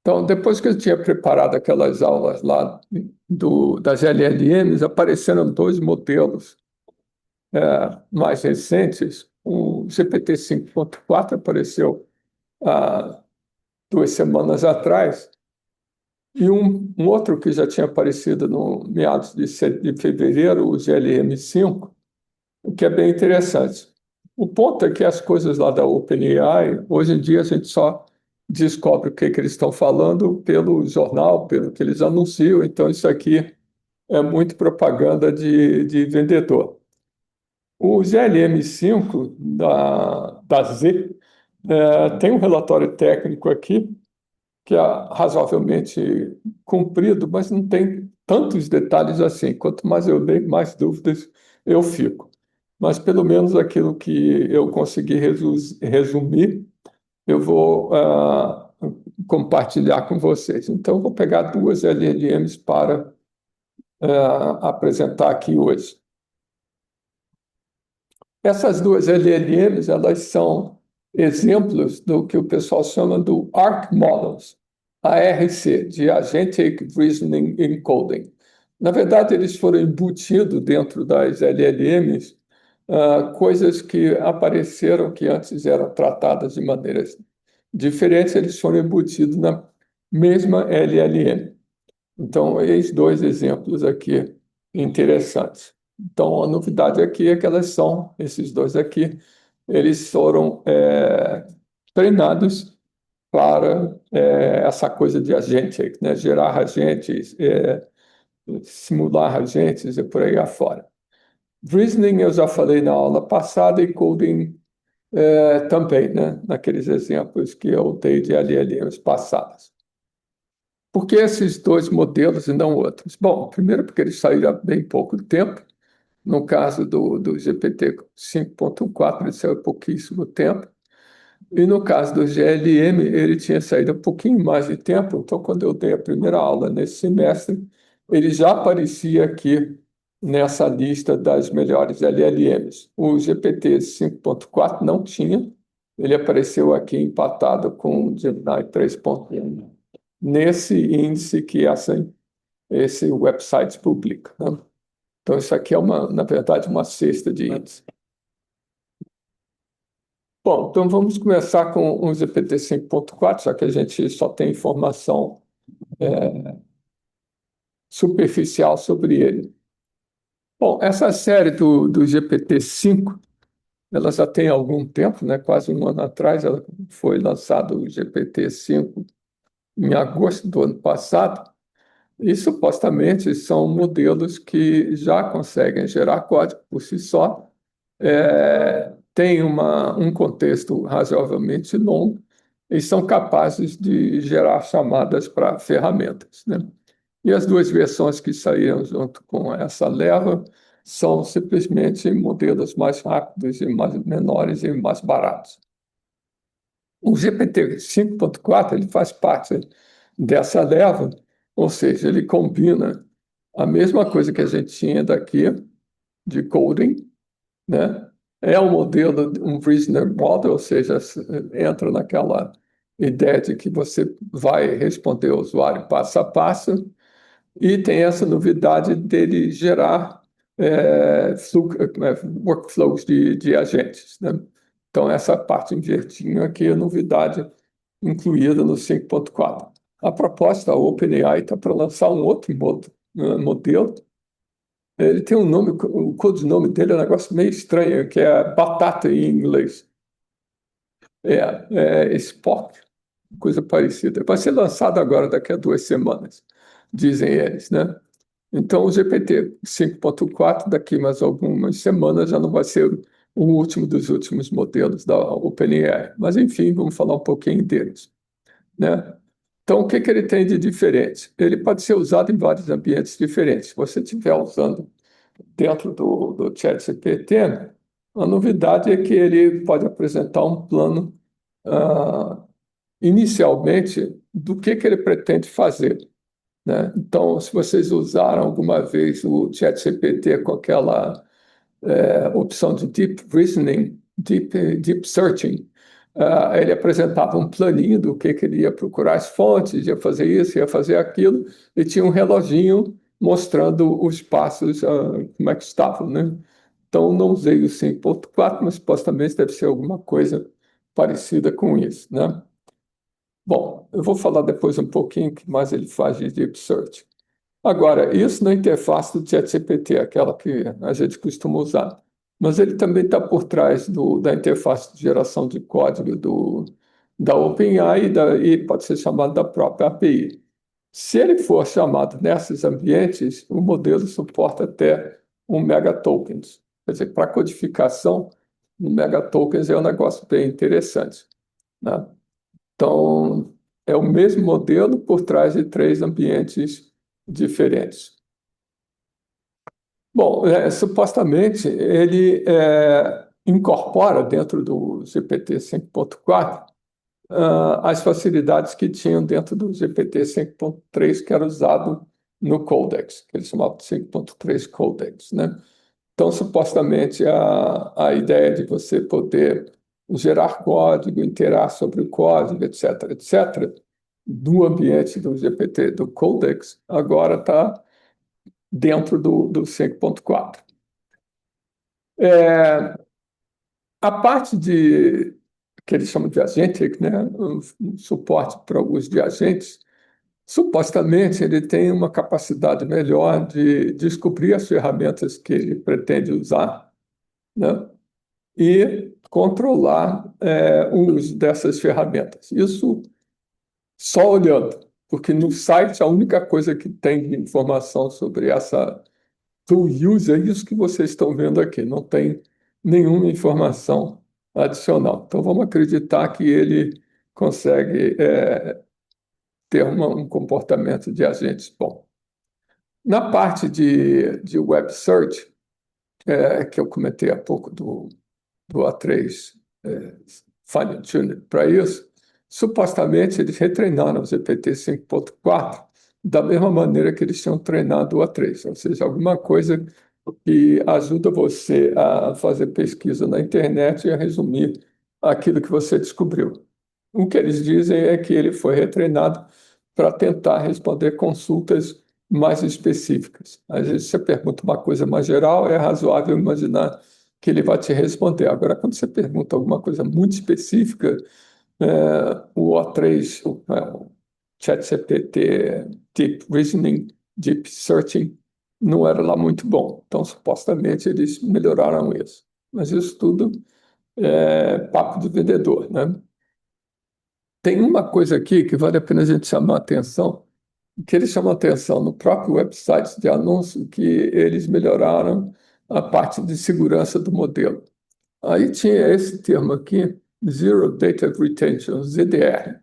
Então, depois que eu tinha preparado aquelas aulas lá das LLMs, apareceram dois modelos mais recentes. O GPT 5.4 apareceu há 2 semanas atrás, e um outro que já tinha aparecido no meados de fevereiro, o GLM-5, o que é bem interessante. O ponto é que as coisas lá da OpenAI, hoje em dia a gente só descobre o que eles estão falando pelo jornal, pelo que eles anunciam, então isso aqui é muito propaganda de vendedor. O GLM-5 da Z tem um relatório técnico aqui que é razoavelmente comprido, mas não tem tantos detalhes assim. Quanto mais eu leio, mais dúvidas eu fico. Mas pelo menos aquilo que eu consegui resumir, eu vou compartilhar com vocês. Então, eu vou pegar duas LLMs para apresentar aqui hoje. Essas duas LLMs, elas são exemplos do que o pessoal chama do ARC Models, ARC, de Agentic Reasoning Encoding. Na verdade, eles foram embutidos dentro das LLMs coisas que apareceram que antes eram tratadas de maneiras diferentes, eles foram embutidos na mesma LLM. Então, eis dois exemplos aqui interessantes. Então, a novidade aqui é que esses dois aqui, eles foram treinados para essa coisa de agente, né? Gerar agentes, simular agentes e por aí afora. Reasoning eu já falei na aula passada e coding também, né? Naqueles exemplos que eu dei de LLMs passadas. Por que esses dois modelos e não outros? Bom, primeiro porque eles saíram há bem pouco tempo. No caso do GPT 5.4, ele saiu há pouquíssimo tempo. E no caso do GLM, ele tinha saído há um pouquinho mais de tempo. Então, quando eu dei a primeira aula nesse semestre, ele já aparecia aqui nessa lista das melhores LLMs. O GPT 5.4 não tinha. Ele apareceu aqui empatado com o Gemini 3.1 nesse índice que esse website publica, né? Então, isso aqui é, na verdade, uma cesta de índices. Bom, então vamos começar com o GPT 5.4, já que a gente só tem informação superficial sobre ele. Bom, essa série do GPT-5, ela já tem algum tempo, né? Quase um ano atrás, ela foi lançado o GPT-5 em agosto do ano passado. E supostamente são modelos que já conseguem gerar código por si só, têm um contexto razoavelmente longo e são capazes de gerar chamadas para ferramentas, né? E as duas versões que saíram junto com essa leva são simplesmente modelos mais rápidos e mais menores e mais baratos. O GPT 5.4 ele faz parte dessa leva, ou seja, ele combina a mesma coisa que a gente tinha daqui de coding, né? É um modelo, um reasoner model, ou seja, entra naquela ideia de que você vai responder ao usuário passo a passo, e tem essa novidade dele gerar workflows de agentes, né? Então, essa parte em verdinho aqui é novidade incluída no 5.4. A proposta, a OpenAI está para lançar um outro modelo. Ele tem um nome, o codinome dele é um negócio meio estranho, que é batata em inglês. Spock, coisa parecida. Vai ser lançado agora, daqui a 2 semanas, dizem eles, né? Então, o GPT 5.4, daqui mais algumas semanas, já não vai ser o último dos últimos modelos da OpenAI. Mas, enfim, vamos falar um pouquinho deles, né? Então, o que ele tem de diferente? Ele pode ser usado em vários ambientes diferentes. Se você estiver usando dentro do ChatGPT, a novidade é que ele pode apresentar um plano, ah, inicialmente, do que ele pretende fazer, né? Então, se vocês usaram alguma vez o ChatGPT com aquela opção de Deep Reasoning, Deep Searching, Ele apresentava um planinho do que ele ia procurar as fontes, ia fazer isso, ia fazer aquilo, e tinha um reloginho mostrando os passos, como é que estavam, né? Então, não usei o 5.4, mas supostamente deve ser alguma coisa parecida com isso, né? Bom, eu vou falar depois um pouquinho o que mais ele faz de Deep Search. Agora, isso na interface do ChatGPT, aquela que a gente costuma usar. Mas ele também está por trás da interface de geração de código da OpenAI e pode ser chamado da própria API. Se ele for chamado nesses ambientes, o modelo suporta até 1 megatokens. Quer dizer, para codificação, 1 megatokens é um negócio bem interessante, né? Então, é o mesmo modelo por trás de três ambientes diferentes. Bom, supostamente ele incorpora dentro do GPT 5.4 as facilidades que tinham dentro do GPT 5.3, que era usado no Codex, que eles chamavam de 5.3 Codex, né? Então, supostamente, a ideia de você poder gerar código, interar sobre o código, etc., etc., do ambiente do GPT, do Codex, agora está dentro do 5.4. A parte que eles chamam de agentic, né, um suporte para o uso de agentes, supostamente ele tem uma capacidade melhor de descobrir as ferramentas que ele pretende usar, né, e controlar o uso dessas ferramentas. Isso só olhando, porque no site a única coisa que tem de informação sobre essa tool use é isso que vocês estão vendo aqui, não tem nenhuma informação adicional. Então vamos acreditar que ele consegue ter um comportamento de agentes bom. Na parte de web search, que eu comentei há pouco do A3 Fine Tuning para isso, supostamente eles retreinaram o GPT 5.4 da mesma maneira que eles tinham treinado o A3, ou seja, alguma coisa que ajuda você a fazer pesquisa na internet e a resumir aquilo que você descobriu. O que eles dizem é que ele foi retreinado para tentar responder consultas mais específicas. Às vezes você pergunta uma coisa mais geral, é razoável imaginar que ele vai te responder. Agora, quando você pergunta alguma coisa muito específica, o O3, o ChatGPT, Deep Reasoning, Deep Searching, não era lá muito bom. Então, supostamente, eles melhoraram isso. Mas isso tudo é papo de vendedor, né? Tem uma coisa aqui que vale a pena a gente chamar a atenção, que eles chamam a atenção no próprio website de anúncio, que eles melhoraram a parte de segurança do modelo. Aí tinha esse termo aqui, Zero Data Retention, ZDR.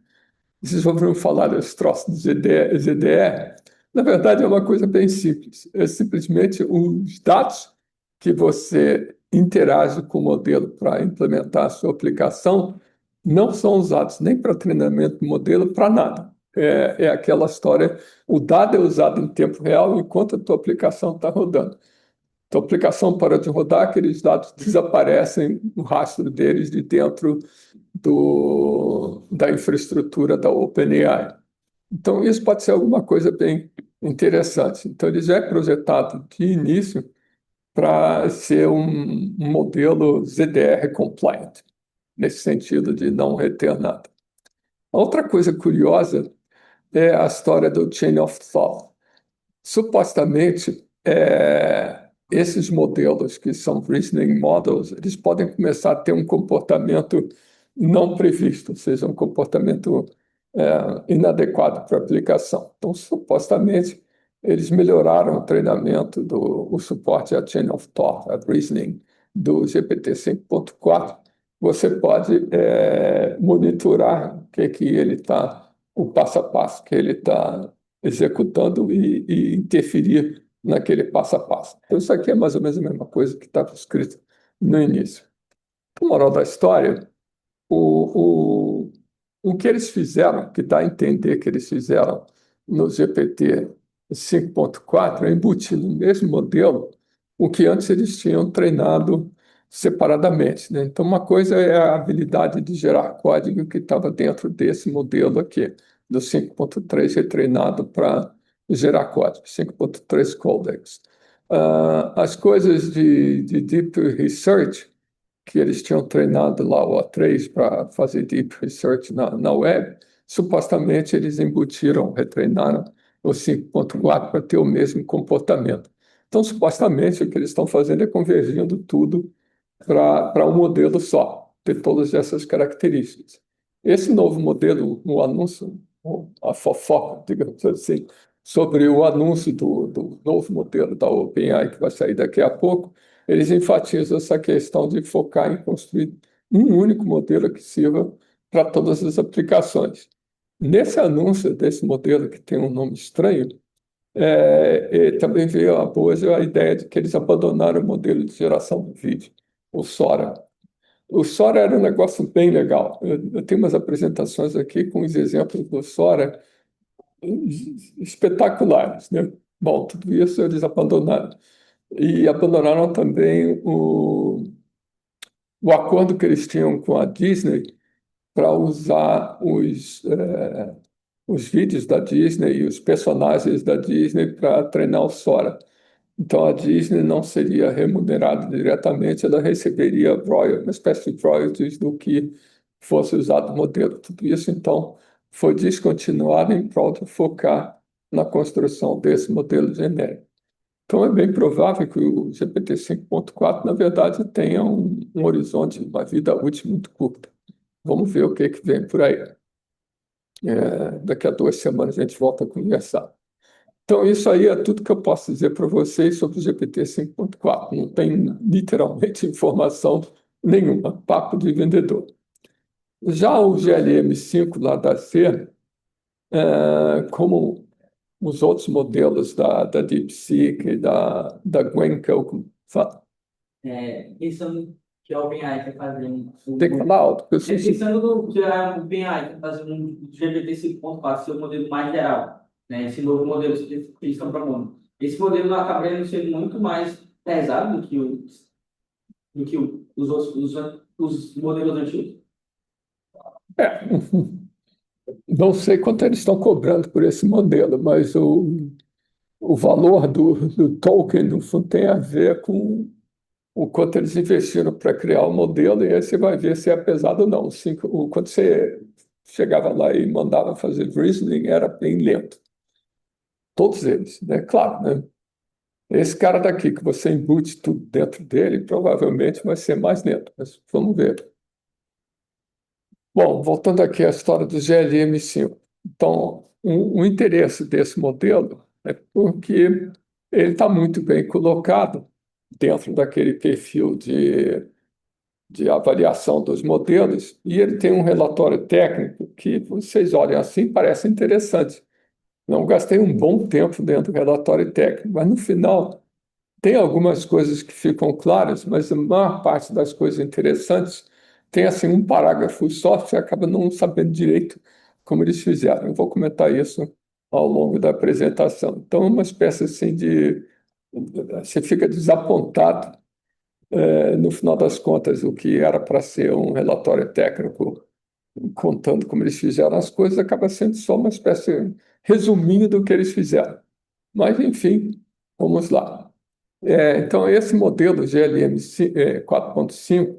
Vocês já ouviram falar desse troço de ZDR? Na verdade, é uma coisa bem simples. É simplesmente os dados que você interage com o modelo para implementar a sua aplicação não são usados nem para treinamento do modelo, para nada. É aquela história, o dado é usado em tempo real enquanto a tua aplicação está rodando. Tua aplicação para de rodar, aqueles dados desaparecem no rastro deles de dentro da infraestrutura da OpenAI. Então, isso pode ser alguma coisa bem interessante. Então, ele já é projetado de início para ser um modelo ZDR compliant, nesse sentido de não reter nada. Outra coisa curiosa é a história do Chain of Thought. Supostamente, esses modelos que são reasoning models, eles podem começar a ter um comportamento não previsto, ou seja, um comportamento inadequado para a aplicação. Então, supostamente, eles melhoraram o treinamento o suporte à Chain of Thought, a reasoning do GPT 5.4. Você pode monitorar que ele está, o passo a passo que ele está executando e interferir naquele passo a passo. Então, isso aqui é mais ou menos a mesma coisa que estava escrito no início. A moral da história, o que eles fizeram, que dá a entender que eles fizeram no GPT 5.4, é embutir no mesmo modelo o que antes eles tinham treinado separadamente, né? Então, uma coisa é a habilidade de gerar código que estava dentro desse modelo aqui, do 5.3 retreinado para gerar código, 5.3 Codex. As coisas de Deep Research, que eles tinham treinado lá o O3 para fazer Deep Research na web, supostamente eles embutiram, retreinaram o 5.4 para ter o mesmo comportamento. Então, supostamente, o que eles estão fazendo é convergindo tudo para um modelo só, ter todas essas características. Esse novo modelo, o anúncio, a fofoca, digamos assim, sobre o anúncio do novo modelo da OpenAI, que vai sair daqui a pouco, eles enfatizam essa questão de focar em construir um único modelo que sirva para todas as aplicações. Nesse anúncio desse modelo, que tem um nome estranho, também veio à boa a ideia de que eles abandonaram o modelo de geração do vídeo, o Sora. O Sora era um negócio bem legal. Eu tenho umas apresentações aqui com os exemplos do Sora espetaculares, né? Bom, tudo isso eles abandonaram. E abandonaram também o acordo que eles tinham com a Disney para usar os vídeos da Disney e os personagens da Disney para treinar o Sora. Então, a Disney não seria remunerada diretamente, ela receberia uma espécie de royalties do que fosse usado o modelo. Tudo isso, então, foi descontinuado em prol de focar na construção desse modelo genérico. Então, é bem provável que o GPT 5.4, na verdade, tenha um horizonte, uma vida útil muito curta. Vamos ver o que vem por aí. Daqui a 2 semanas a gente volta a conversar. Então, isso aí é tudo que eu posso dizer para vocês sobre o GPT 5.4. Não tem literalmente informação nenhuma, papo de vendedor. Já o GLM-5 lá da C, como os outros modelos da DeepSeek e da Gwenko, Pensando que a OpenAI está fazendo. tem que falar alto, porque eu Pensando no que a OpenAI está fazendo um GPT 5.4, seu modelo mais geral, né? Esse novo modelo que eles estão propondo. Esse modelo acaba sendo muito mais pesado do que os outros os modelos antigos. é, não sei quanto eles estão cobrando por esse modelo, mas o valor do token, no fundo, tem a ver com o quanto eles investiram para criar o modelo, e aí você vai ver se é pesado ou não. Quando você chegava lá e mandava fazer reasoning, era bem lento. Todos eles, né? Claro, né? Esse cara daqui, que você embute tudo dentro dele, provavelmente vai ser mais lento, mas vamos ver. Bom, voltando aqui à história do GLM-5. Então, o interesse desse modelo é porque ele está muito bem colocado dentro daquele perfil de avaliação dos modelos, e ele tem um relatório técnico que vocês olham assim, parece interessante. Não gastei um bom tempo dentro do relatório técnico, mas no final tem algumas coisas que ficam claras, mas a maior parte das coisas interessantes tem assim um parágrafo só, você acaba não sabendo direito como eles fizeram. Eu vou comentar isso ao longo da apresentação. Então, é uma espécie assim de... Você fica desapontado, no final das contas, o que era para ser um relatório técnico contando como eles fizeram as coisas, acaba sendo só uma espécie resuminho do que eles fizeram. Mas, enfim, vamos lá. Então, esse modelo GLM 4.5,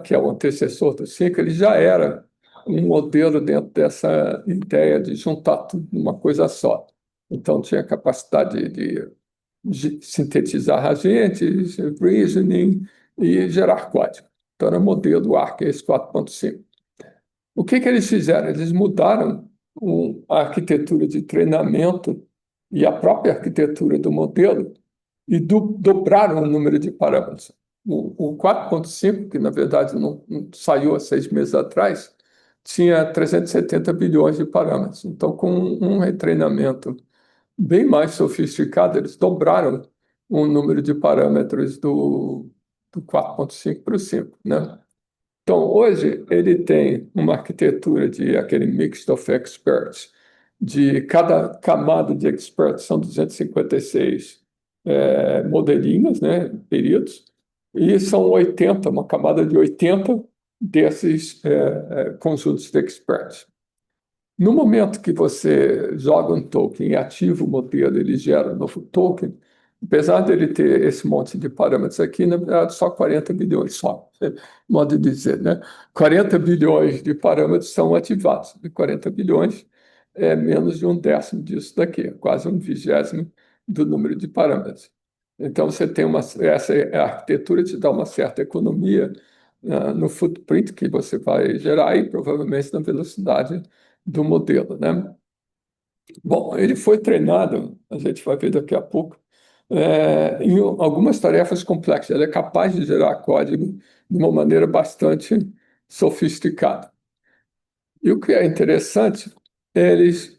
que é o antecessor do 5, ele já era um modelo dentro dessa ideia de juntar tudo numa coisa só. Então, tinha capacidade de sintetizar agentes, reasoning e gerar código. Então, era o modelo ArcGIS 4.5. O que eles fizeram? Eles mudaram a arquitetura de treinamento e a própria arquitetura do modelo e dobraram o número de parâmetros. O 4.5, que na verdade não saiu há 6 meses atrás, tinha 370 bilhões de parâmetros. Então, com um retreinamento bem mais sofisticado, eles dobraram o número de parâmetros do 4.5 para o 5, né? Então, hoje, ele tem uma arquitetura de aquele mixed of experts, de cada camada de experts são 256 modelinhos, né, períodos, E são 80, uma camada de 80 desses conjuntos de experts. No momento que você joga um token e ativa o modelo, ele gera um novo token, apesar dele ter esse monte de parâmetros aqui, na verdade, só 40 bilhões, só, modo de dizer, né? 40 bilhões de parâmetros são ativados, e 40 bilhões é menos de um décimo disso daqui, quase um vigésimo do número de parâmetros. Então, você tem essa arquitetura te dá uma certa economia no footprint que você vai gerar e provavelmente na velocidade do modelo, né? Bom, ele foi treinado, a gente vai ver daqui a pouco, em algumas tarefas complexas. Ele é capaz de gerar código de uma maneira bastante sofisticada. E o que é interessante, eles,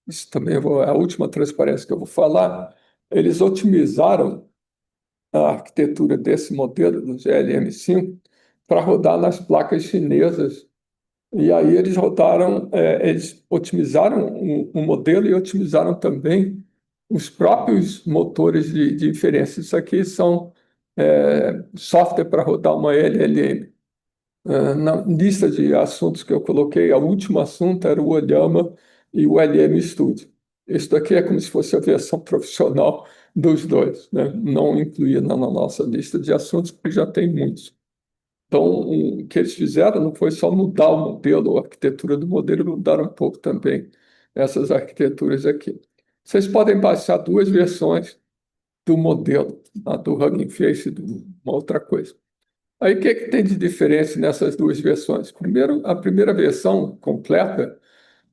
isso também é a última transparência que eu vou falar, eles otimizaram a arquitetura desse modelo, do GLM5, para rodar nas placas chinesas. E aí eles rodaram, eles otimizaram o modelo e otimizaram também os próprios motores de inferência. Isso aqui são software para rodar uma LLM. Na lista de assuntos que eu coloquei, o último assunto era o Olhama e o LM Studio. Isso daqui é como se fosse a versão profissional dos dois, né? Não incluía na nossa lista de assuntos, porque já tem muitos. Então, o que eles fizeram não foi só mudar o modelo, a arquitetura do modelo, mudaram um pouco também essas arquiteturas aqui. Vocês podem baixar duas versões do modelo, a do Hugging Face e de uma outra coisa. Aí, o que, que tem de diferença nessas duas versões? Primeiro, a primeira versão completa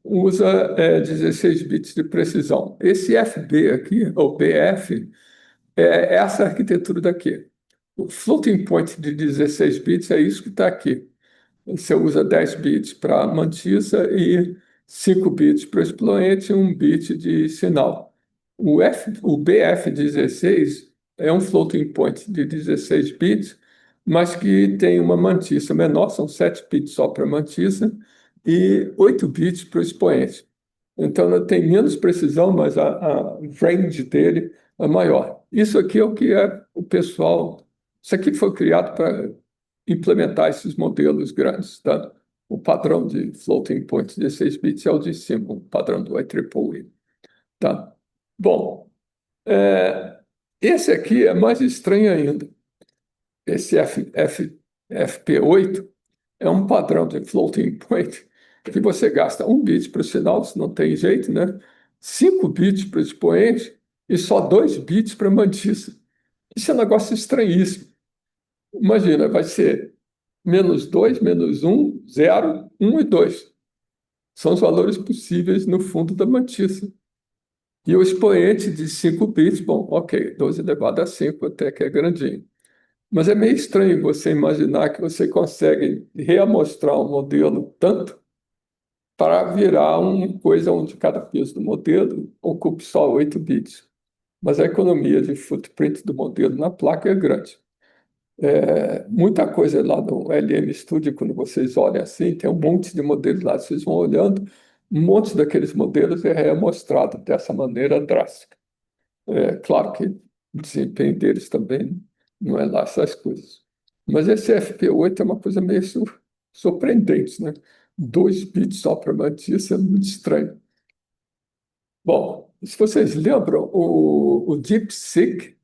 usa 16 bits de precisão. Esse FB aqui, ou BF, é essa arquitetura daqui. O floating point de 16 bits é isso que está aqui. Você usa 10 bits para mantissa e 5 bits para o expoente e 1 bit de sinal. O BF16 é um floating point de 16 bits, mas que tem uma mantissa menor, são 7 bits só para mantissa e 8 bits para o expoente. Então, ela tem menos precisão, mas a range dele é maior. Isso aqui é o que é o pessoal. Isso aqui foi criado para implementar esses modelos grandes, tá? O padrão de floating point de 16 bits é o de cima, o padrão do IEEE, tá? Bom, esse aqui é mais estranho ainda. Esse FP8 é um padrão de floating point que você gasta 1 bit para o sinal, se não tem jeito, né? 5 bits para o expoente e só 2 bits para a mantissa. Isso é um negócio estranhíssimo. Imagina, vai ser -2, -1, 0, 1 e 2. São os valores possíveis no fundo da mantissa. E o expoente de 5 bits, bom, ok, 12 elevado a 5 até que é grandinho. Mas é meio estranho você imaginar que você consegue reamostrar um modelo tanto para virar uma coisa onde cada peso do modelo ocupe só 8 bits. Mas a economia de footprint do modelo na placa é grande. Muita coisa lá no LM Studio, quando vocês olham assim, tem um monte de modelos lá, vocês vão olhando, um monte daqueles modelos é remostrado dessa maneira drástica. Claro que o desempenho deles também não é lá essas coisas. Mas esse FP8 é uma coisa meio surpreendente, né? 2 bits só para mantissa é muito estranho. Bom, se vocês lembram, o DeepSeek,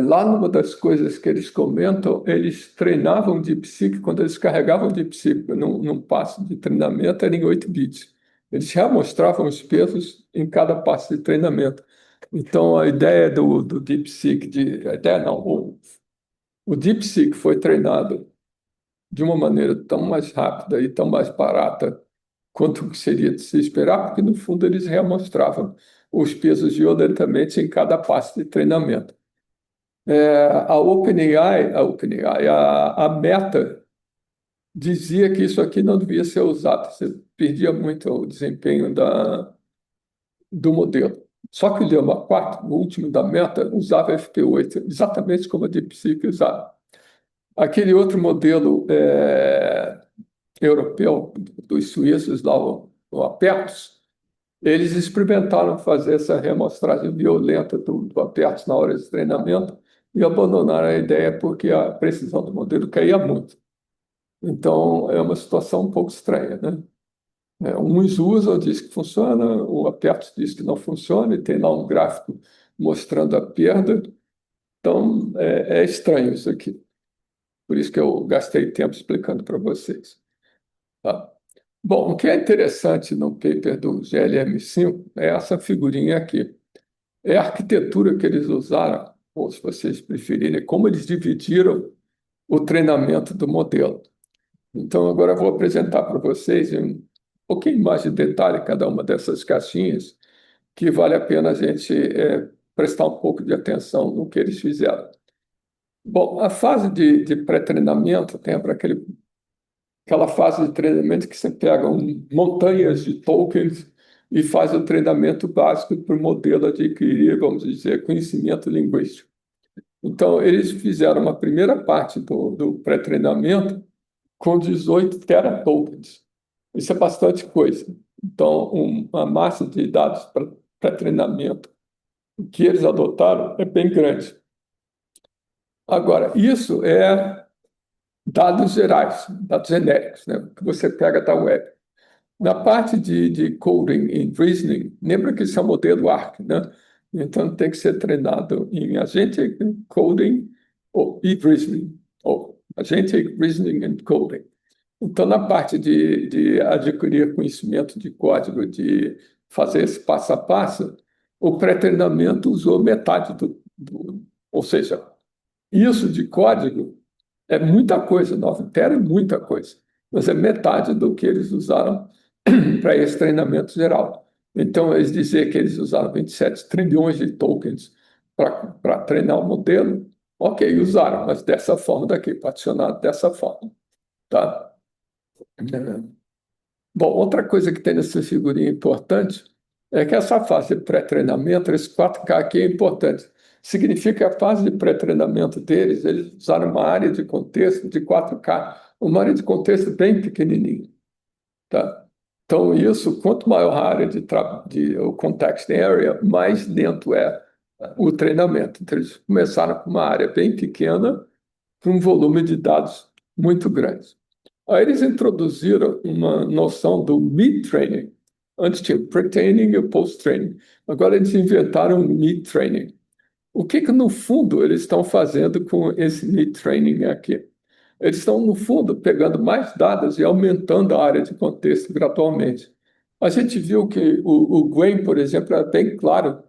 lá numa das coisas que eles comentam, eles treinavam DeepSeek, quando eles carregavam DeepSeek num passo de treinamento, era em 8 bits. Eles já mostravam os pesos em cada passo de treinamento. Então, a ideia do DeepSeek, a ideia não, o DeepSeek foi treinado de uma maneira tão mais rápida e tão mais barata quanto seria de se esperar, porque, no fundo, eles remostravam os pesos violentamente em cada passo de treinamento. A Meta dizia que isso aqui não devia ser usado, você perdia muito o desempenho do modelo. Só que o Llama 4, o último da Meta, usava FP8, exatamente como a DeepSeek usava. Aquele outro modelo europeu, dos suíços, lá, o Apertos, eles experimentaram fazer essa reamostragem violenta do Apertos na hora de treinamento e abandonaram a ideia porque a precisão do modelo caía muito. Então, é uma situação um pouco estranha, né? Uns usam, diz que funciona, o Apertos diz que não funciona, e tem lá um gráfico mostrando a perda. Então, é estranho isso aqui. Por isso que eu gastei tempo explicando para vocês. Tá? Bom, o que é interessante no paper do GLM5 é essa figurinha aqui. É a arquitetura que eles usaram, ou se vocês preferirem, como eles dividiram o treinamento do modelo. Então, agora eu vou apresentar para vocês em um pouquinho mais de detalhe cada uma dessas caixinhas, que vale a pena a gente prestar um pouco de atenção no que eles fizeram. Bom, a fase de pré-treinamento tem aquela fase de treinamento que você pega montanhas de tokens e faz o treinamento básico para o modelo adquirir, vamos dizer, conhecimento linguístico. Então, eles fizeram uma primeira parte do pré-treinamento com 18 teratokens. Isso é bastante coisa. Então, uma massa de dados para treinamento que eles adotaram é bem grande. Agora, isso é dados gerais, dados genéricos, né, que você pega da web. Na parte de coding e reasoning, lembra que isso é um modelo ARC, né? Então, tem que ser treinado em Agentic Coding e Reasoning, ou Agentic Reasoning and Coding. Então, na parte de adquirir conhecimento de código, de fazer esse passo a passo, o pré-treinamento usou metade ou seja, isso de código é muita coisa, 9 tera é muita coisa, mas é metade do que eles usaram para esse treinamento geral. Então, eles dizer que eles usaram 27 trilhões de tokens para treinar o modelo, ok, usaram, mas dessa forma daqui, particionado dessa forma, tá? Bom, outra coisa que tem nessa figurinha importante é que essa fase de pré-treinamento, esse 4K aqui é importante. Significa que a fase de pré-treinamento deles, eles usaram uma área de contexto de 4K, uma área de contexto bem pequenininha, tá? Então, isso, quanto maior a área o context area, mais lento é o treinamento. Então, eles começaram com uma área bem pequena para um volume de dados muito grande. Aí eles introduziram uma noção do mid-training. Antes tinha pre-training e post-training. Agora eles inventaram o mid-training. O que no fundo eles estão fazendo com esse mid-training aqui? Eles estão, no fundo, pegando mais dados e aumentando a área de contexto gradualmente. A gente viu que o Gwen, por exemplo, era bem claro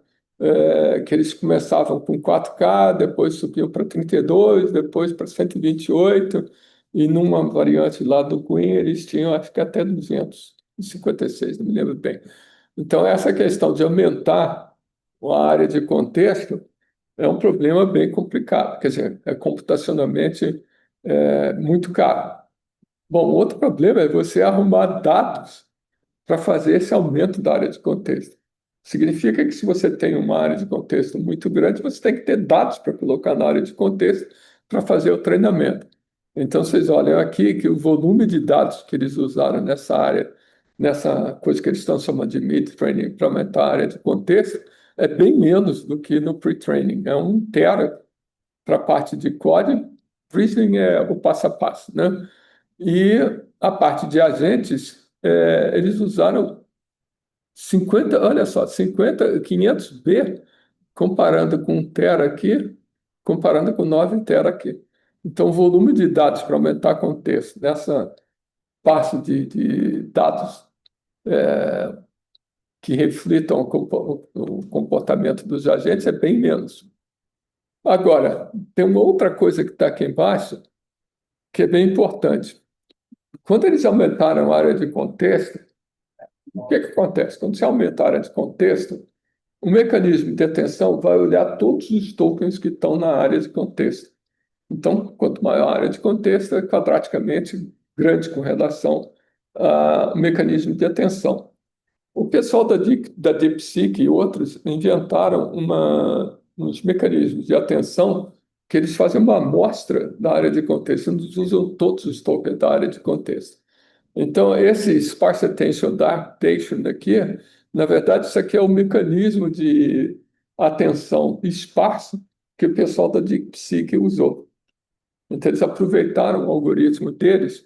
que eles começavam com 4K, depois subiam para 32, depois para 128, e numa variante lá do Gwen eles tinham, acho que até 256, não me lembro bem. Então, essa questão de aumentar a área de contexto é um problema bem complicado, quer dizer, é computacionalmente muito caro. Bom, outro problema é você arrumar dados para fazer esse aumento da área de contexto. Significa que se você tem uma área de contexto muito grande, você tem que ter dados para colocar na área de contexto para fazer o treinamento. Então, vocês olham aqui que o volume de dados que eles usaram nessa área, nessa coisa que eles estão chamando de mid-training para aumentar a área de contexto, é bem menos do que no pre-training. É 1 tera para a parte de código, reasoning é o passo a passo, né? E a parte de agentes, eles usaram 50, olha só, 50, 500B, comparando com 1 tera aqui, comparando com 9 tera aqui. Então, o volume de dados para aumentar contexto nessa parte de dados que reflitam o comportamento dos agentes é bem menos. Agora, tem uma outra coisa que está aqui embaixo, que é bem importante. Quando eles aumentaram a área de contexto, o que acontece? Quando você aumenta a área de contexto, o mecanismo de atenção vai olhar todos os tokens que estão na área de contexto. Então, quanto maior a área de contexto, é quadraticamente grande com relação ao mecanismo de atenção. O pessoal da DeepSeek e outros inventaram uns mecanismos de atenção que eles fazem uma amostra da área de contexto, eles usam todos os tokens da área de contexto. Então, esse Sparse Attention Adaptation aqui, na verdade, isso aqui é um mecanismo de atenção esparsa que o pessoal da DeepSeek usou. Então, eles aproveitaram o algoritmo deles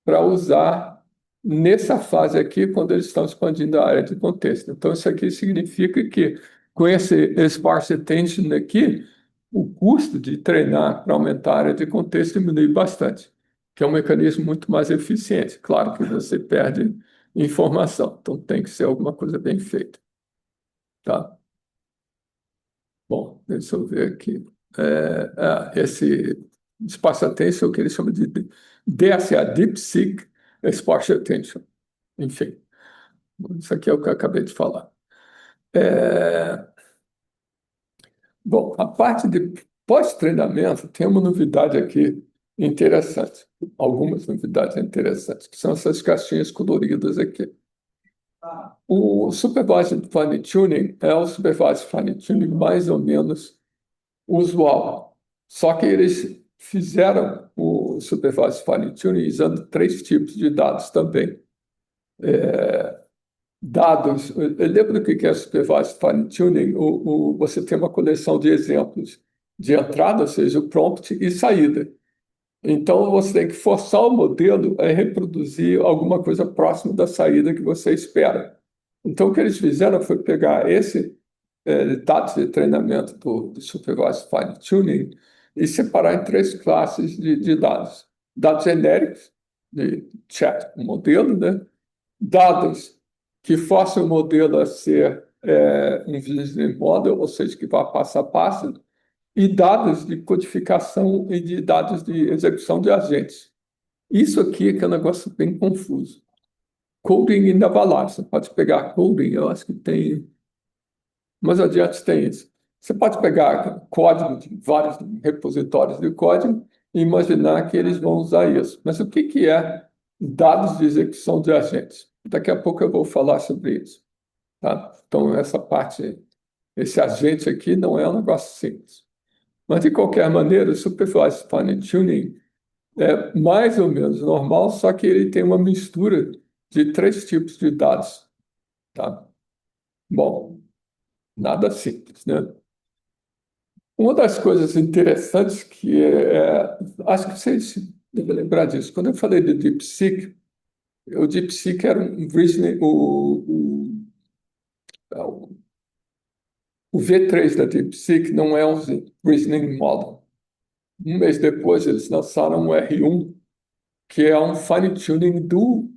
para usar nessa fase aqui, quando eles estão expandindo a área de contexto. Então, isso aqui significa que, com esse sparse attention aqui, o custo de treinar para aumentar a área de contexto diminui bastante, que é um mecanismo muito mais eficiente. Claro que você perde informação, então tem que ser alguma coisa bem feita. Tá? Bom, deixa eu ver aqui. Esse Sparse Attention é o que eles chamam de DSA, Deep Seek Sparse Attention. Enfim, isso aqui é o que eu acabei de falar. É, Bom, a parte de pós-treinamento tem uma novidade aqui interessante, algumas novidades interessantes, que são essas caixinhas coloridas aqui. O Supervised Fine Tuning é o Supervised Fine Tuning mais ou menos usual, só que eles fizeram o Supervised Fine Tuning usando três tipos de dados também. Dados, lembra do que é Supervised Fine Tuning? Você tem uma coleção de exemplos de entrada, ou seja, o prompt e saída. Então, você tem que forçar o modelo a reproduzir alguma coisa próxima da saída que você espera. Então, o que eles fizeram foi pegar esse dados de treinamento do Supervised Fine Tuning e separar em três classes de dados. Dados genéricos, de chat, o modelo, né? Dados que forçam o modelo a ser um business model, ou seja, que vá passo a passo, e dados de codificação e de dados de execução de agentes. Isso aqui é que é um negócio bem confuso. Coding ainda vai lá, você pode pegar coding, eu acho que tem, mais adiante tem isso. Você pode pegar código de vários repositórios de código e imaginar que eles vão usar isso. Mas o que é dados de execução de agentes? Daqui a pouco eu vou falar sobre isso. Tá? Então, essa parte, esse agente aqui não é um negócio simples. Mas, de qualquer maneira, o Supervised Fine Tuning é mais ou menos normal, só que ele tem uma mistura de três tipos de dados. Tá? Bom, nada simples, né? Uma das coisas interessantes que acho que vocês devem lembrar disso. Quando eu falei de DeepSeek, o DeepSeek era um reasoning, o V3 da DeepSeek não é um reasoning model. Um mês depois, eles lançaram o R1, que é um fine-tuning do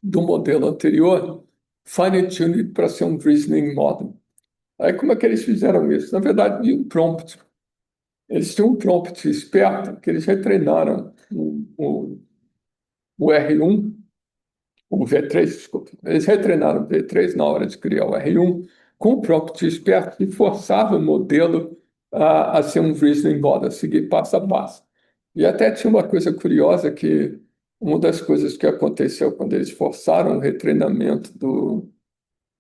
modelo anterior, fine-tuning para ser um reasoning model. Aí, como é que eles fizeram isso? Na verdade, um prompt. Eles tinham um prompt esperto que eles retreinaram o R1, o V3, desculpa. Eles retreinaram o V3 na hora de criar o R1 com um prompt esperto que forçava o modelo a ser um reasoning model, a seguir passo a passo. E até tinha uma coisa curiosa que uma das coisas que aconteceu quando eles forçaram o retreinamento do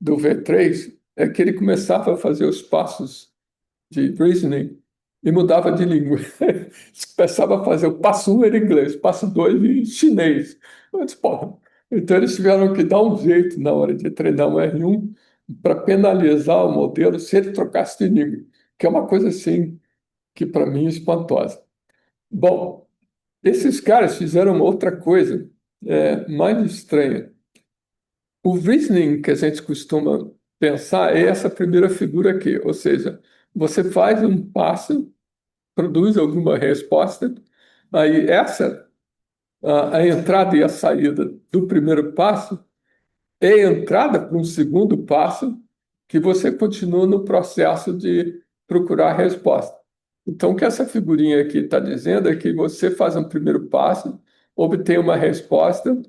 V3 é que ele começava a fazer os passos de reasoning e mudava de língua. Começava a fazer o passo 1 em inglês, passo 2 em chinês. Eu disse, porra. Então eles tiveram que dar um jeito na hora de treinar um R1 para penalizar o modelo se ele trocasse de língua, que é uma coisa assim que para mim é espantosa. Bom, esses caras fizeram uma outra coisa mais estranha. O reasoning que a gente costuma pensar é essa primeira figura aqui, ou seja, você faz um passo, produz alguma resposta, aí a entrada e a saída do primeiro passo é a entrada para um segundo passo que você continua no processo de procurar a resposta. Então, o que essa figurinha aqui está dizendo é que você faz um primeiro passo, obtém uma resposta,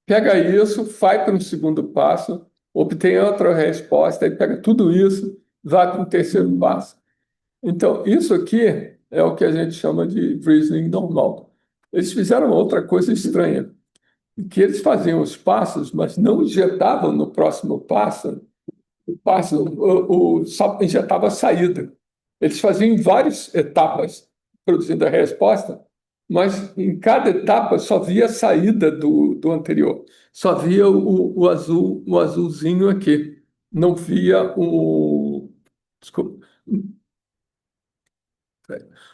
pega isso, vai para um segundo passo, obtém outra resposta, e pega tudo isso, vai para um terceiro passo. Então, isso aqui é o que a gente chama de reasoning normal. Eles fizeram outra coisa estranha, que eles faziam os passos, mas não injetavam no próximo passo, só injetava a saída. Eles faziam em várias etapas, produzindo a resposta, mas em cada etapa só via a saída do anterior. Só via o azulzinho aqui. Não via Desculpa,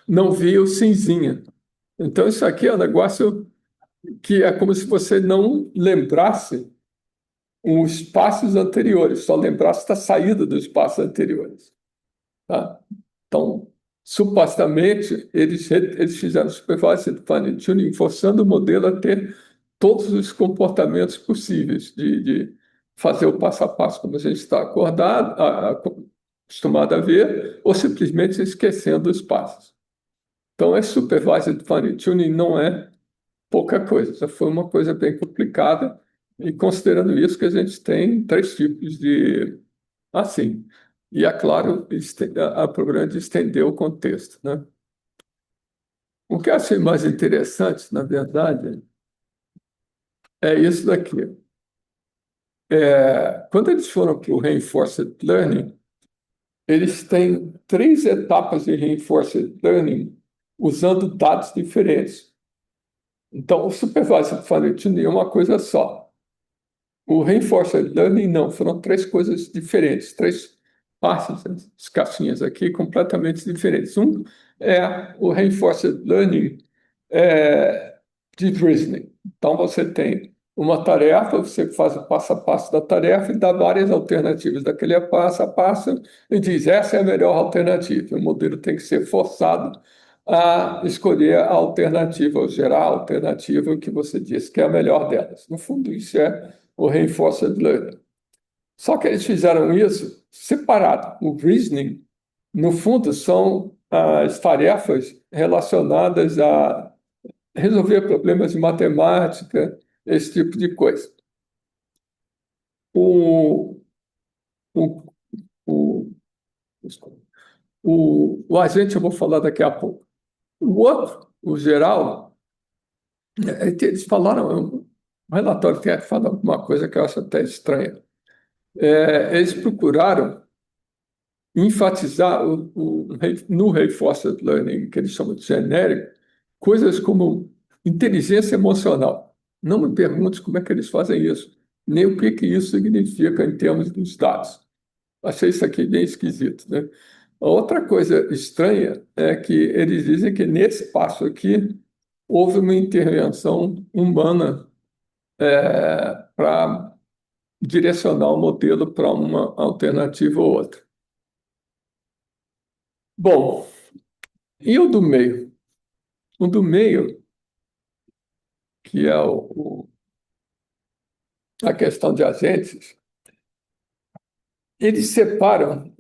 não via o cinzinha. Então, isso aqui é um negócio que é como se você não lembrasse os passos anteriores, só lembrasse da saída dos passos anteriores. Tá? Então, supostamente, eles fizeram supervised fine tuning, forçando o modelo a ter todos os comportamentos possíveis de fazer o passo a passo como a gente está acostumado a ver, ou simplesmente esquecendo os passos. Então, esse supervised fine tuning não é pouca coisa, já foi uma coisa bem complicada, e considerando isso que a gente tem três tipos de assim. E, é claro, a programa de estender o contexto, né? O que eu achei mais interessante, na verdade, é isso daqui. Quando eles foram para o Reinforced Learning, eles têm três etapas de Reinforced Learning usando dados diferentes. Então, o Supervised Fine Tuning é uma coisa só. O Reinforced Learning não, foram três coisas diferentes, três partes, as caixinhas aqui, completamente diferentes. Um é o Reinforced Learning de reasoning. Então, você tem uma tarefa, você faz o passo a passo da tarefa e dá várias alternativas daquele passo a passo e diz, essa é a melhor alternativa. O modelo tem que ser forçado a escolher a alternativa, ou gerar a alternativa que você diz que é a melhor delas. No fundo, isso é o Reinforced Learning. Só que eles fizeram isso separado. O reasoning, no fundo, são as tarefas relacionadas a resolver problemas de matemática, esse tipo de coisa. O, o, o, o agente eu vou falar daqui a pouco. O outro, o geral, que eles falaram, um relatório que fala alguma coisa que eu acho até estranha. Eles procuraram enfatizar no Reinforced Learning, que eles chamam de genérico, coisas como inteligência emocional. Não me pergunte como é que eles fazem isso, nem o que isso significa em termos dos dados. Achei isso aqui bem esquisito, né? A outra coisa estranha é que eles dizem que nesse passo aqui houve uma intervenção humana para direcionar o modelo para uma alternativa ou outra. Bom, e o do meio? O do meio, que é a questão de agentes, eles separam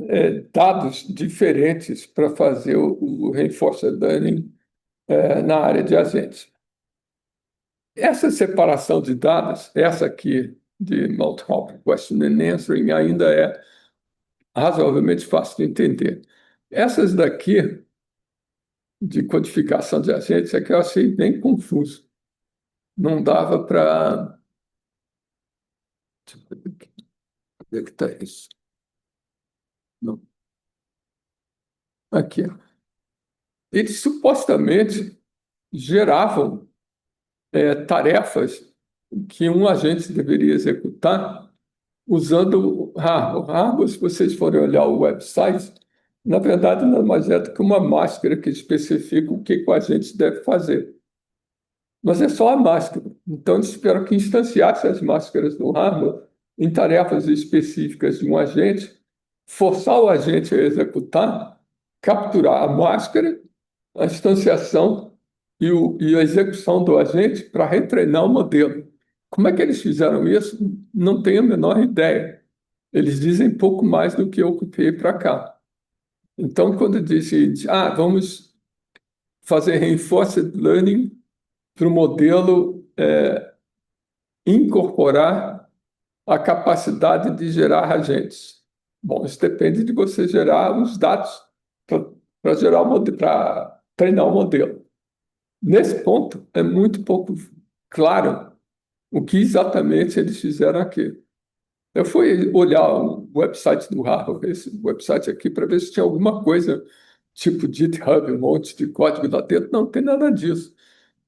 dados diferentes para fazer o reinforcement learning na área de agentes. Essa separação de dados, essa aqui de multiple question and answering, ainda é razoavelmente fácil de entender. Essas daqui, de codificação de agentes, é que eu achei bem confuso. Não dava para. Onde é que está isso? Não. Aqui. Eles supostamente geravam tarefas que um agente deveria executar usando o hardware. O hardware, se vocês forem olhar o website, na verdade, nada mais é do que uma máscara que especifica o que o agente deve fazer. Mas é só a máscara. Então, eles esperam que instanciasse as máscaras do hardware em tarefas específicas de um agente, forçar o agente a executar, capturar a máscara, a instanciação e a execução do agente para retreinar o modelo. Como é que eles fizeram isso? Não tenho a menor ideia. Eles dizem pouco mais do que eu copiei para cá. Então, quando disse, vamos fazer reinforced learning para o modelo incorporar a capacidade de gerar agentes. Bom, isso depende de você gerar os dados para gerar o modelo, para treinar o modelo. Nesse ponto, é muito pouco claro o que exatamente eles fizeram aqui. Eu fui olhar o website do Harvard, esse website aqui, para ver se tinha alguma coisa, tipo GitHub, um monte de código lá dentro. Não tem nada disso.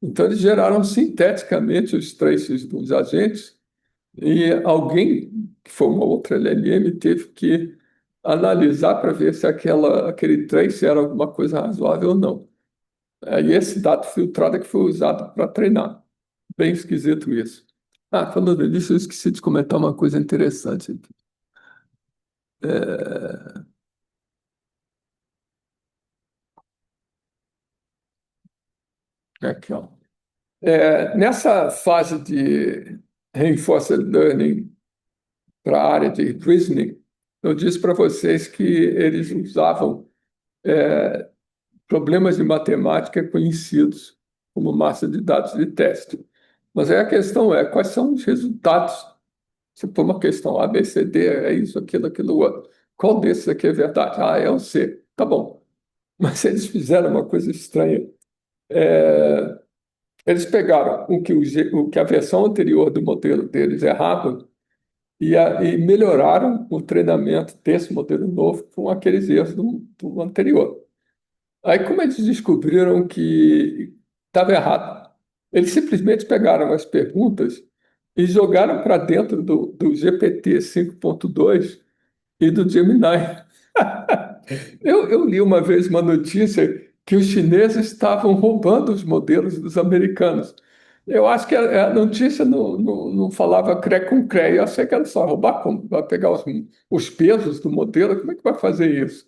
Então, eles geraram sinteticamente os traces dos agentes e alguém, que foi uma outra LLM, teve que analisar para ver se aquele trace era alguma coisa razoável ou não. E esse dado filtrado é que foi usado para treinar. Bem esquisito isso. Ah, falando nisso, eu esqueci de comentar uma coisa interessante. É, aqui, ó. Nessa fase de reinforcement learning para a área de reasoning, eu disse para vocês que eles usavam problemas de matemática conhecidos como massa de dados de teste. Mas aí a questão é, quais são os resultados? Se for uma questão A, B, C, D, é isso, aquilo, outro. Qual desses aqui é verdade? Ah, é o C. Tá bom. Mas eles fizeram uma coisa estranha. É, eles pegaram o que a versão anterior do modelo deles errava e melhoraram o treinamento desse modelo novo com aqueles erros do anterior. Aí, como eles descobriram que estava errado? Eles simplesmente pegaram as perguntas e jogaram para dentro do GPT 5.2 e do Gemini. Eu li uma vez uma notícia que os chineses estavam roubando os modelos dos americanos. Eu acho que a notícia não falava cré com cré. Eu achei que era só roubar, como vai pegar os pesos do modelo, como é que vai fazer isso?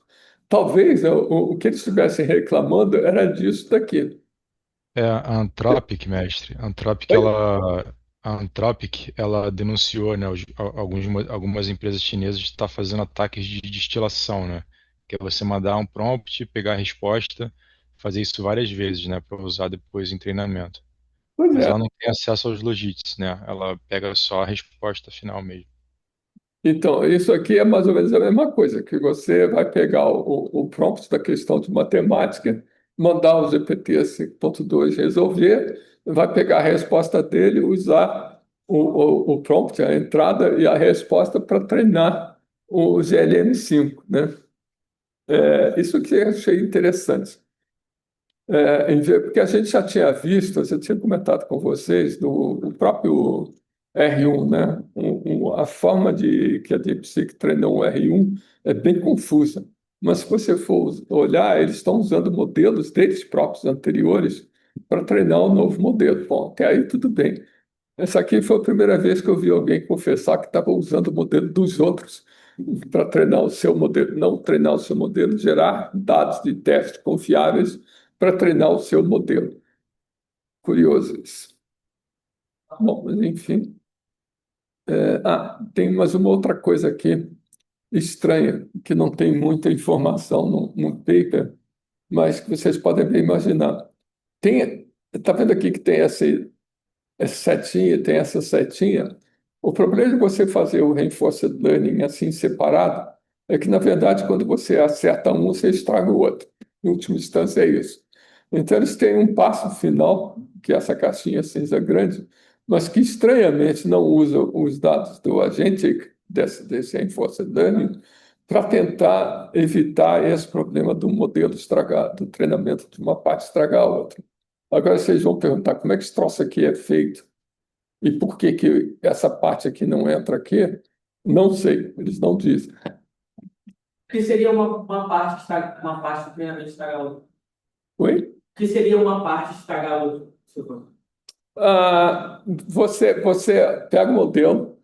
Talvez o que eles estivessem reclamando era disso daqui. É a Anthropic, mestre. Oi? A Anthropic, ela denunciou, né, algumas empresas chinesas de estar fazendo ataques de destilação, né? Que é você mandar um prompt, pegar a resposta, fazer isso várias vezes, né, para usar depois em treinamento. Pois Mas é. ela não tem acesso aos logits, né? Ela pega só a resposta final mesmo. Então, isso aqui é mais ou menos a mesma coisa, que você vai pegar o prompt da questão de matemática, mandar o GPT 5.2 resolver, vai pegar a resposta dele, usar o prompt, a entrada e a resposta para treinar o GLM5, né? Isso que eu achei interessante. Porque a gente já tinha visto, eu já tinha comentado com vocês, do o próprio R1, né? A forma de que a DeepSeek treinou o R1 é bem confusa. Mas se você for olhar, eles estão usando modelos deles próprios anteriores para treinar o novo modelo. Bom, até aí tudo bem. Essa aqui foi a primeira vez que eu vi alguém confessar que estava usando o modelo dos outros para treinar o seu modelo, não treinar o seu modelo, gerar dados de teste confiáveis para treinar o seu modelo. Curioso isso. Bom, mas enfim. Tem mais uma outra coisa aqui estranha, que não tem muita informação no paper, mas que vocês podem bem imaginar. Está vendo aqui que tem essa setinha, tem essa setinha. O problema de você fazer o reinforcement learning assim separado é que, na verdade, quando você acerta um, você estraga o outro. Em última instância, é isso. Então, eles têm um passo final, que é essa caixinha cinza grande, mas que estranhamente não usa os dados do agentic, desse reinforcement learning, para tentar evitar esse problema do modelo estragar, do treinamento de uma parte estragar a outra. Agora vocês vão perguntar como é que esse troço aqui é feito e por que que essa parte aqui não entra aqui? Não sei, eles não dizem. Que seria uma parte, uma parte do treinamento estragar a outra. Oi? Que seria uma parte estragar a outra. Você pega o modelo,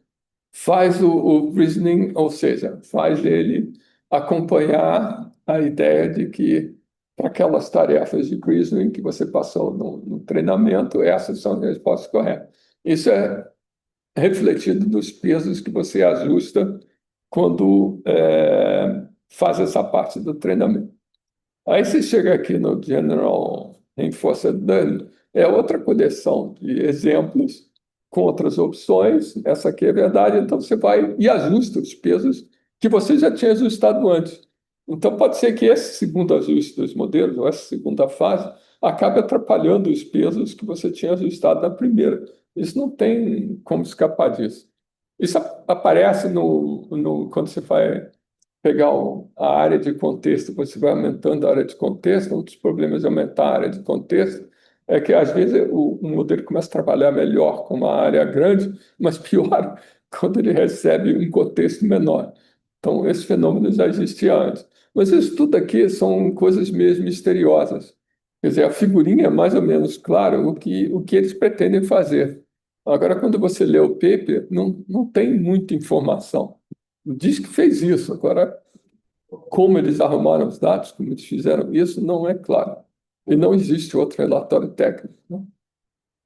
faz o reasoning, ou seja, faz ele acompanhar a ideia de que para aquelas tarefas de reasoning que você passou no treinamento, essas são as respostas corretas. Isso é refletido nos pesos que você ajusta quando faz essa parte do treinamento. Aí você chega aqui no General Reinforcement Learning, é outra coleção de exemplos com outras opções. Essa aqui é verdade, então você vai e ajusta os pesos que você já tinha ajustado antes. Então pode ser que esse segundo ajuste dos modelos, ou essa segunda fase, acabe atrapalhando os pesos que você tinha ajustado na primeira. Isso não tem como escapar disso. Isso aparece quando você vai pegar a área de contexto, você vai aumentando a área de contexto. Um dos problemas de aumentar a área de contexto é que, às vezes, o modelo começa a trabalhar melhor com uma área grande, mas pior quando ele recebe um contexto menor. Então, esse fenômeno já existia antes. Mas isso tudo aqui são coisas mesmo misteriosas. Quer dizer, a figurinha é mais ou menos claro o que eles pretendem fazer. Agora, quando você lê o paper, não tem muita informação. Diz que fez isso. Agora, como eles arrumaram os dados, como eles fizeram isso, não é claro. E não existe outro relatório técnico, né?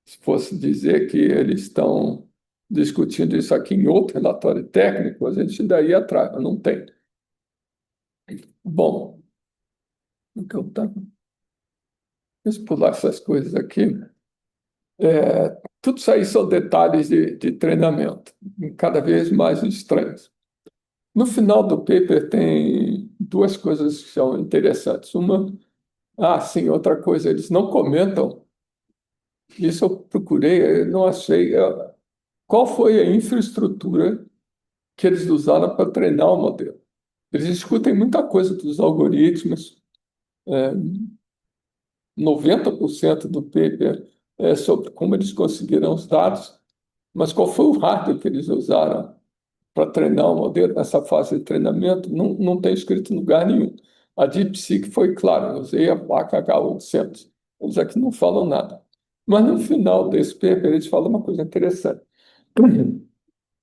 Se fosse dizer que eles estão discutindo isso aqui em outro relatório técnico, a gente daí atrás, mas não tem. Bom, então tá. Deixa eu pular essas coisas aqui. Tudo isso aí são detalhes de treinamento, cada vez mais estranhos. No final do paper tem duas coisas que são interessantes. Uma, sim, outra coisa, eles não comentam, isso eu procurei, eu não achei, qual foi a infraestrutura que eles usaram para treinar o modelo. Eles discutem muita coisa dos algoritmos, é, 90% do paper é sobre como eles conseguiram os dados, mas qual foi o hardware que eles usaram para treinar o modelo nessa fase de treinamento? Não tem escrito em lugar nenhum. A DeepSeek foi claro, eu usei a placa H800. Eles aqui não falam nada. Mas no final desse paper, eles falam uma coisa interessante.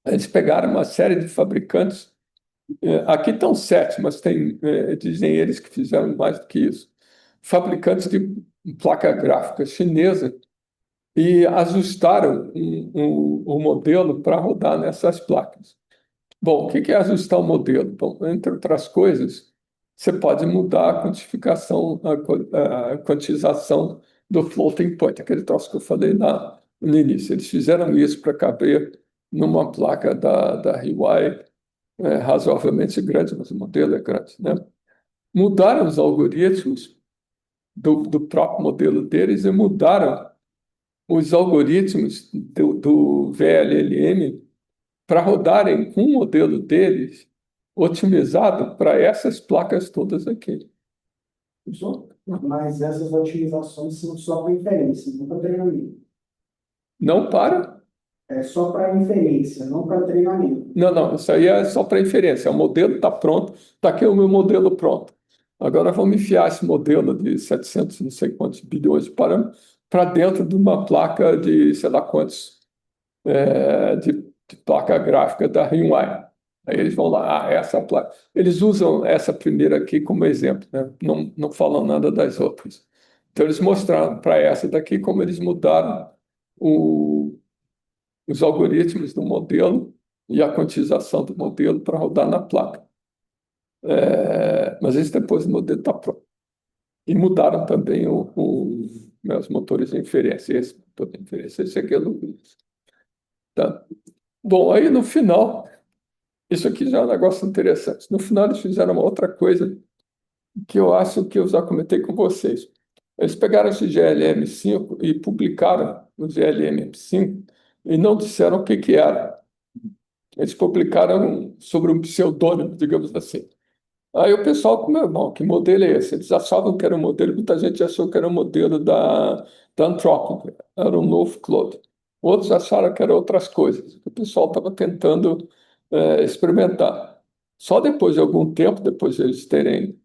Eles pegaram uma série de fabricantes, aqui estão sete, mas dizem eles que fizeram mais do que isso, fabricantes de placa gráfica chinesa, e ajustaram o modelo para rodar nessas placas. Bom, o que é ajustar o modelo? Bom, entre outras coisas, você pode mudar a quantificação, a quantização do floating point, aquele troço que eu falei lá no início. Eles fizeram isso para caber numa placa da Huawei, razoavelmente grande, mas o modelo é grande, né? Mudaram os algoritmos do próprio modelo deles e mudaram os algoritmos do VLLM para rodarem com o modelo deles otimizado para essas placas todas aqui. Mas essas otimizações são só para inferência, não para treinamento. Não para? É só para inferência, não para treinamento. Não, isso aí é só para inferência. O modelo está pronto, está aqui o meu modelo pronto. Agora vamos enfiar esse modelo de 700, não sei quantos bilhões de parâmetros para dentro de uma placa de, sei lá quantos, de placa gráfica da Huawei. Aí eles vão lá, essa placa. Eles usam essa primeira aqui como exemplo, né? Não falam nada das outras. Então eles mostraram para essa daqui como eles mudaram o, os algoritmos do modelo e a quantização do modelo para rodar na placa. Mas isso depois o modelo está pronto. E mudaram também os motores de inferência. Esse motor de inferência, esse aqui é o Luiz. Tá? Bom, aí no final, isso aqui já é um negócio interessante. No final eles fizeram uma outra coisa que eu acho que eu já comentei com vocês. Eles pegaram esse GLM5 e publicaram o GLM5 e não disseram o que era. Eles publicaram sobre um pseudônimo, digamos assim. Aí o pessoal, como é bom, que modelo é esse? Eles achavam que era um modelo, muita gente achou que era um modelo da Anthropic, era um novo Claude. Outros acharam que eram outras coisas. O pessoal estava tentando experimentar. Só depois de algum tempo, depois de eles terem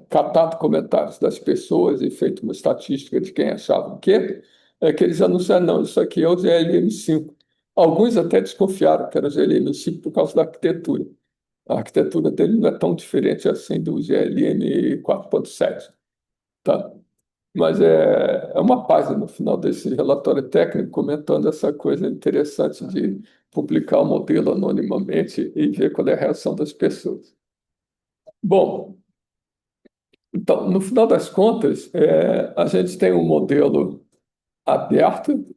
catado comentários das pessoas e feito uma estatística de quem achava o quê, é que eles anunciaram, não, isso aqui é o GLM5. Alguns até desconfiaram que era o GLM5 por causa da arquitetura. A arquitetura dele não é tão diferente assim do GLM 4.7, tá? Mas é uma página no final desse relatório técnico comentando essa coisa interessante de publicar o modelo anonimamente e ver qual é a reação das pessoas. Bom, então, no final das contas, a gente tem um modelo aberto,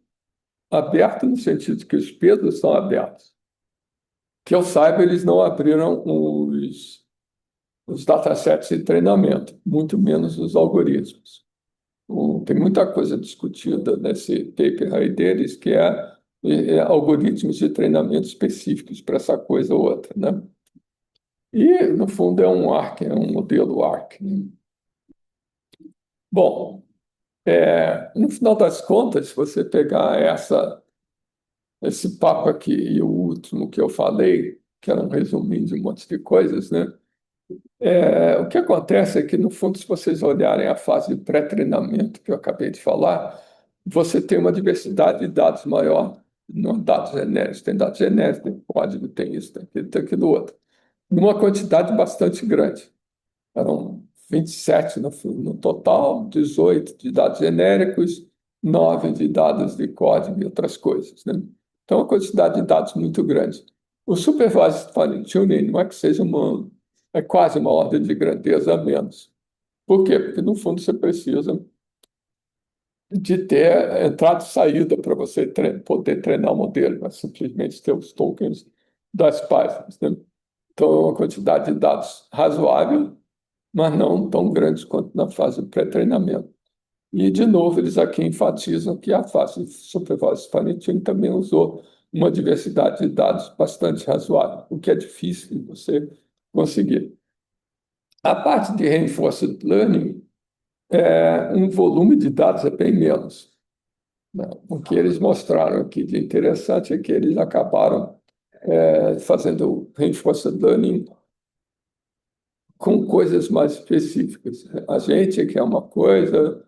aberto no sentido de que os pesos são abertos. Que eu saiba, eles não abriram os datasets de treinamento, muito menos os algoritmos. Tem muita coisa discutida nesse paper aí deles, que é algoritmos de treinamento específicos para essa coisa ou outra, né? E, no fundo, é um ARC, é um modelo ARC, né? Bom, no final das contas, se você pegar esse papo aqui e o último que eu falei, que era um resuminho de um monte de coisas, né? O que acontece é que, no fundo, se vocês olharem a fase de pré-treinamento que eu acabei de falar, você tem uma diversidade de dados maior, não dados genéricos. Tem dados genéricos, tem código, tem isso, tem aquilo outro. Numa quantidade bastante grande. Eram 27 no total, 18 de dados genéricos, 9 de dados de código e outras coisas, né? Então, uma quantidade de dados muito grande. O Supervised Fine Tuning não é que seja é quase uma ordem de grandeza a menos. Por quê? Porque, no fundo, você precisa de ter entrada e saída para você poder treinar o modelo, não é simplesmente ter os tokens das páginas, né? Então, é uma quantidade de dados razoável, mas não tão grandes quanto na fase de pré-treinamento. E, de novo, eles aqui enfatizam que a fase de Supervised Fine Tuning também usou uma diversidade de dados bastante razoável, o que é difícil de você conseguir. A parte de Reinforced Learning, um volume de dados é bem menos, né? O que eles mostraram aqui de interessante é que eles acabaram fazendo Reinforced Learning com coisas mais específicas. A gente que é uma coisa,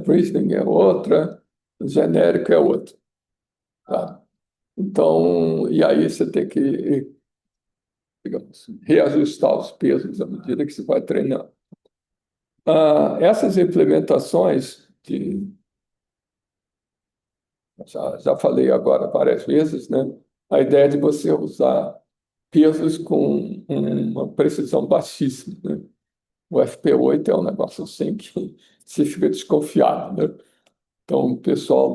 reasoning é outra, genérico é outra, tá? Então, e aí você tem que, digamos, reajustar os pesos à medida que você vai treinando. Essas implementações, já falei agora várias vezes, né? A ideia de você usar pesos com uma precisão baixíssima, né? O FP8 é um negócio assim que você fica desconfiado, né? Então, o pessoal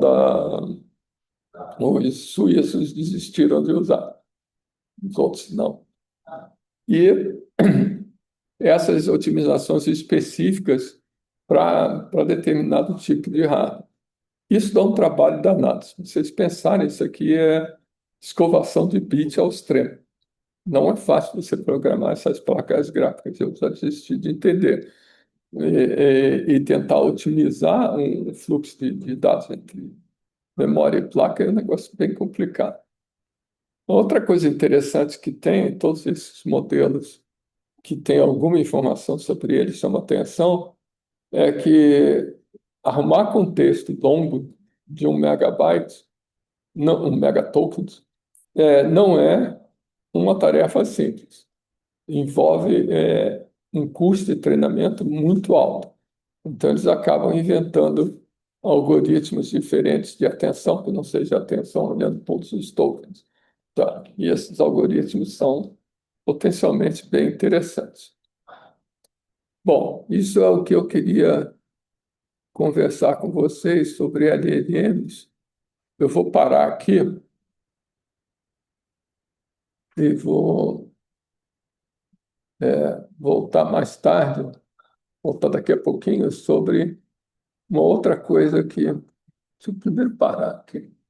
os suíços desistiram de usar, os outros não. E essas otimizações específicas para determinado tipo de hardware. Isso dá um trabalho danado. Se vocês pensarem, isso aqui é escovação de bit ao extremo. Não é fácil você programar essas placas gráficas, eu já desisti de entender. E tentar otimizar um fluxo de dados entre memória e placa é um negócio bem complicado. Outra coisa interessante que tem em todos esses modelos que tem alguma informação sobre eles, chama atenção, é que arrumar contexto longo de 1 megabyte, não, 1 megatokens, não é uma tarefa simples. Envolve um custo de treinamento muito alto. Então, eles acabam inventando algoritmos diferentes de atenção, que não seja atenção olhando todos os tokens. Tá? E esses algoritmos são potencialmente bem interessantes. Bom, isso é o que eu queria conversar com vocês sobre LLMs. Eu vou parar aqui e vou voltar mais tarde, voltar daqui a pouquinho, sobre uma outra coisa que... Deixa eu primeiro parar aqui.